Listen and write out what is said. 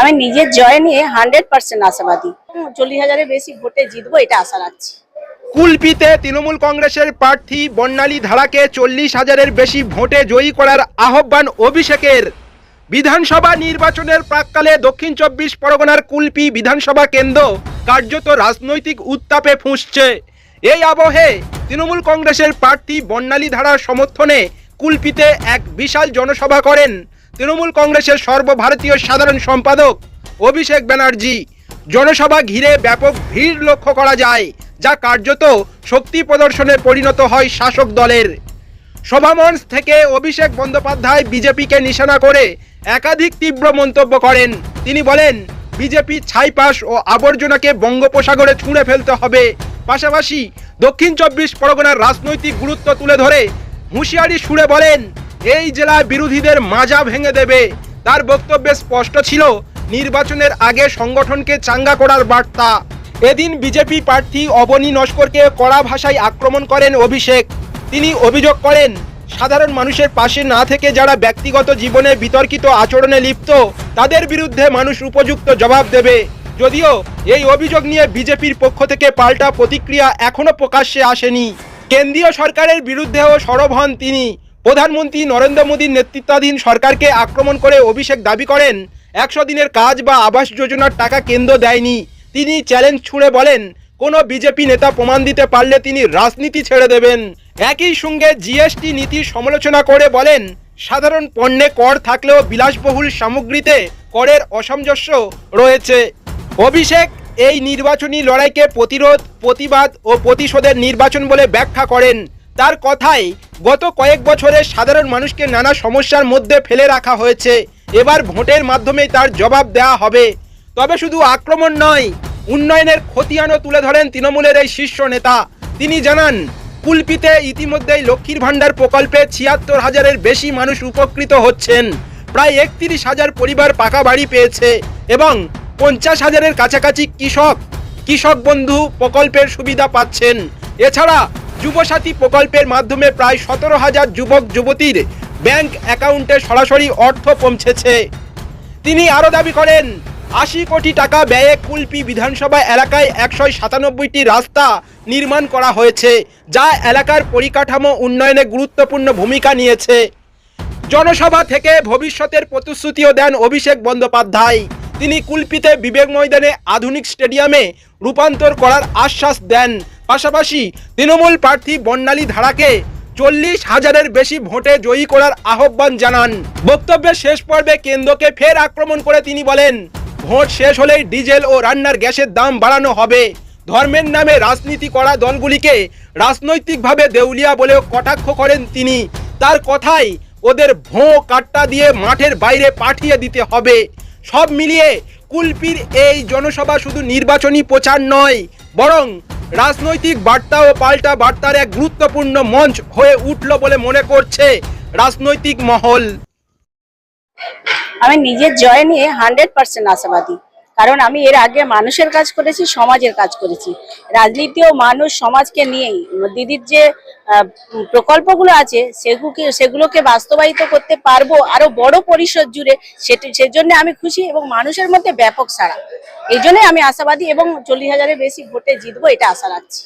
আমি নিজের জয় নিয়ে 100% আশাবাদী। 40,000-এর বেশি ভোটে জিতবো এটা আশা রাখছি। কুলপিতে তৃণমূল কংগ্রেসের প্রার্থী বর্ণালী ধারাকে 40,000-এর বেশি ভোটে জয়ী করার আহ্বান অভিষেকের। বিধানসভা নির্বাচনের প্রাক্কালে দক্ষিণ 24 পরগনার কুলপি বিধানসভা কেন্দ্র কার্যত রাজনৈতিক উত্তাপে ফুঁসছে। এই আবহে তৃণমূল কংগ্রেসের প্রার্থী বর্ণালী ধারার সমর্থনে কুলপিতে এক বিশাল জনসভা করেন তৃণমূল কংগ্রেসের সর্বভারতীয় সাধারণ সম্পাদক অভিষেক ব্যানার্জি। জনসভা ঘিরে ব্যাপক ভিড় লক্ষ্য করা যায়, যা কার্যত শক্তি প্রদর্শনে পরিণত হয় শাসক দলের। সভামঞ্চ থেকে অভিষেক বন্দ্যোপাধ্যায় বিজেপিকে নিশানা করে একাধিক তীব্র মন্তব্য করেন। তিনি বলেন, বিজেপি ছাইপাস ও আবর্জনাকে বঙ্গোপসাগরে ছুঁড়ে ফেলতে হবে। পাশাপাশি দক্ষিণ 24 পরগনার রাজনৈতিক গুরুত্ব তুলে ধরে হুঁশিয়ারি সুরে বলেন, এই জেলায় বিরোধীদের মাজা ভেঙে দেবে। তার বক্তব্যে স্পষ্ট ছিল নির্বাচনের আগে সংগঠনকে চাঙ্গা করার বার্তা। এদিন বিজেপি প্রার্থী অবনী নস্করকে কড়া ভাষায় আক্রমণ করেন অভিষেক। তিনি অভিযোগ করেন, সাধারণ মানুষের পাশে না থেকে যারা ব্যক্তিগত জীবনে বিতর্কিত আচরণে লিপ্ত, তাদের বিরুদ্ধে মানুষ উপযুক্ত জবাব দেবে। যদিও এই অভিযোগ নিয়ে বিজেপির পক্ষ থেকে পাল্টা প্রতিক্রিয়া এখনো প্রকাশ্যে আসেনি। কেন্দ্রীয় সরকারের বিরুদ্ধেও সরব হন তিনি। প্রধানমন্ত্রী নরেন্দ্র মোদীর নেতৃত্বাধীন সরকারকে আক্রমণ করে অভিষেক দাবি করেন, 100 দিনের কাজ বা আবাস যোজনার টাকা কেন্দ্র দেয়নি। তিনি চ্যালেঞ্জ ছুঁড়ে বলেন, কোনো বিজেপি নেতা প্রমাণ দিতে পারলে তিনি রাজনীতি ছেড়ে দেবেন। একই সঙ্গে জিএসটি নীতির সমালোচনা করে বলেন, সাধারণ পণ্যে কর থাকলেও বিলাসবহুল সামগ্রীতে করের অসামঞ্জস্য রয়েছে। অভিষেক এই নির্বাচনী লড়াইকে প্রতিরোধ, প্রতিবাদ ও প্রতিশোধের নির্বাচন বলে ব্যাখ্যা করেন। তার কথায়, গত কয়েক বছরে সাধারণ মানুষকে নানা সমস্যার মধ্যে ফেলে রাখা হয়েছে। এবার ভোটের মাধ্যমেই তার জবাব দেওয়া হবে। তবে শুধু আক্রমণ নয়, উন্নয়নের খতিয়ানও তুলে ধরেন তৃণমূলের এই শীর্ষ নেতা। তিনি জানান, কুলপিতে ইতিমধ্যেই লক্ষ্মীর ভাণ্ডার প্রকল্পে ৭৬,০০০-এর বেশি মানুষ উপকৃত হচ্ছেন। প্রায় ৩১,০০০ পরিবার পাকা বাড়ি পেয়েছে এবং ৫০,০০০-এর কাছাকাছি কৃষক বন্ধু প্রকল্পের সুবিধা পাচ্ছেন। এছাড়া যুবসাথী প্রকল্পের মাধ্যমে প্রায় ১৭,০০০ যুবক যুবতীর ব্যাংক অ্যাকাউন্টে সরাসরি অর্থ পৌঁছেছে। তিনি আরও দাবি করেন, ৮০ কোটি টাকা ব্যয়ে কুলপি বিধানসভা এলাকায় ১৯৭টি রাস্তা নির্মাণ করা হয়েছে, যা এলাকার পরিকাঠামো উন্নয়নে গুরুত্বপূর্ণ ভূমিকা নিয়েছে। জনসভা থেকে ভবিষ্যতের প্রতিশ্রুতিও দেন অভিষেক বন্দ্যোপাধ্যায়। তিনি কুলপিতে বিবেক ময়দানে আধুনিক স্টেডিয়ামে রূপান্তর করার আশ্বাস দেন। পাশাপাশি তৃণমূল প্রার্থী বর্ণালী ধারাকে ৪০,০০০-এর বেশি ভোটে জয়ী করার আহ্বান জানান। বক্তব্যের শেষ পর্বে কেন্দ্রকে ফের আক্রমণ করে তিনি বলেন, ভোট শেষ হলেই ডিজেল ও রান্নার গ্যাসের দাম বাড়ানো হবে। ধর্মের নামে রাজনীতি করা দলগুলিকে রাজনৈতিকভাবে দেউলিয়া বলেও কটাক্ষ করেন তিনি। তার কথায়, ওদের ভোঁ কাট্টা দিয়ে মাঠের বাইরে পাঠিয়ে দিতে হবে। সব মিলিয়ে কুলপির এই জনসভা শুধু নির্বাচনী প্রচার নয়, বরং রাজনৈতিক বার্তা ও পাল্টা বার্তার এক গুরুত্বপূর্ণ মঞ্চ হয়ে উঠল বলে মনে করছে রাজনৈতিক মহল। আমি নিজের জয় নিয়ে 100% আশাবাদী। কারণ আমি এর আগে মানুষের কাজ করেছি, সমাজের কাজ করেছি। রাজনীতিও মানুষ সমাজকে নিয়েই। দিদির যে প্রকল্পগুলো আছে সেগুলোকে বাস্তবায়িত করতে পারবো আরো বড় পরিসর জুড়ে, সেজন্য আমি খুশি এবং মানুষের মধ্যে ব্যাপক সাড়া। এই জন্যই আমি আশাবাদী এবং 40,000-এর বেশি ভোটে জিতবো এটা আশা রাখছি।